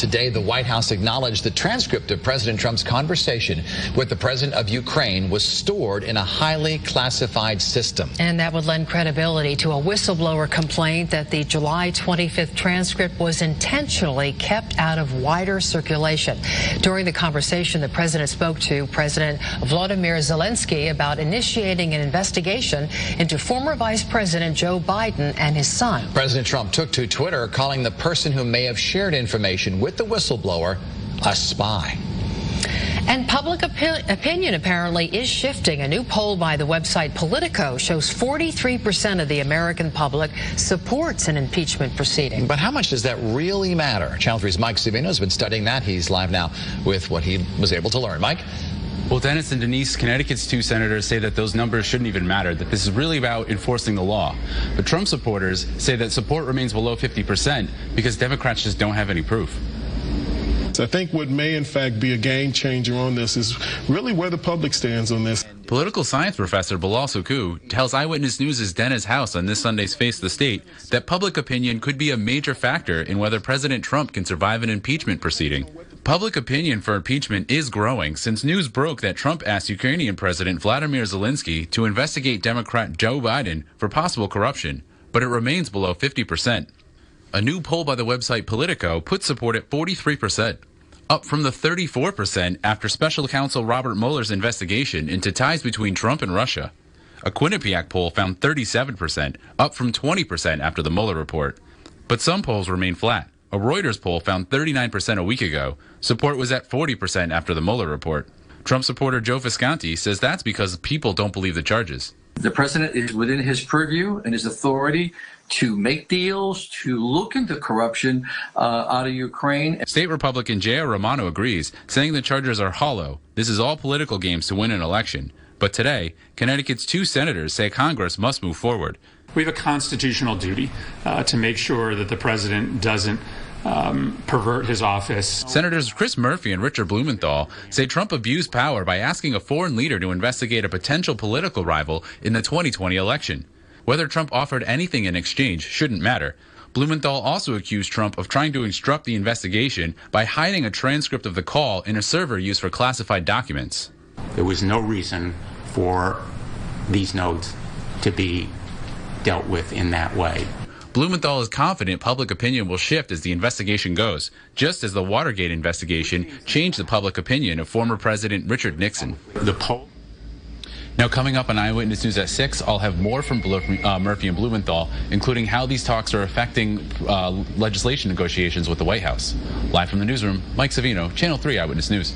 Today, the White House acknowledged the transcript of President Trump's conversation with the president of Ukraine was stored in a highly classified system. And that would lend credibility to a whistleblower complaint that the July 25th transcript was intentionally kept out of wider circulation. During the conversation, the president spoke to President Volodymyr Zelensky about initiating an investigation into former Vice President Joe Biden and his son. President Trump took to Twitter, calling the person who may have shared information with the whistleblower a spy. And public opinion apparently is shifting. A new poll by the website Politico shows 43% of the American public supports an impeachment proceeding. But how much does that really matter? Channel 3's Mike Savino has been studying that. He's live now with what he was able to learn. Mike? Well, Dennis and Denise, Connecticut's two senators say that those numbers shouldn't even matter, that this is really about enforcing the law. But Trump supporters say that support remains below 50% because Democrats just don't have any proof. I think what may, in fact, be a game changer on this is really where the public stands on this. Political science professor Bilal Suku tells Eyewitness News' Dennis House on this Sunday's Face the State that public opinion could be a major factor in whether President Trump can survive an impeachment proceeding. Public opinion for impeachment is growing since news broke that Trump asked Ukrainian President Vladimir Zelensky to investigate Democrat Joe Biden for possible corruption, but it remains below 50%. A new poll by the website Politico puts support at 43%, up from the 34% after special counsel Robert Mueller's investigation into ties between Trump and Russia. A Quinnipiac poll found 37%, up from 20% after the Mueller report. But some polls remain flat. A Reuters poll found 39% a week ago. Support was at 40% after the Mueller report. Trump supporter Joe Visconti says that's because people don't believe the charges. The president is within his purview and his authority to make deals, to look into corruption out of Ukraine. State Republican J.R. Romano agrees, saying the charges are hollow. This is all political games to win an election. But today, Connecticut's two senators say Congress must move forward. We have a constitutional duty to make sure that the president doesn't pervert his office. Senators Chris Murphy and Richard Blumenthal say Trump abused power by asking a foreign leader to investigate a potential political rival in the 2020 election. Whether Trump offered anything in exchange shouldn't matter. Blumenthal also accused Trump of trying to instruct the investigation by hiding a transcript of the call in a server used for classified documents. There was no reason for these notes to be dealt with in that way. Blumenthal is confident public opinion will shift as the investigation goes, just as the Watergate investigation changed the public opinion of former President Richard Nixon. The poll. Now, coming up on Eyewitness News at 6, I'll have more from Murphy and Blumenthal, including how these talks are affecting legislation negotiations with the White House. Live from the newsroom, Mike Savino, Channel 3 Eyewitness News.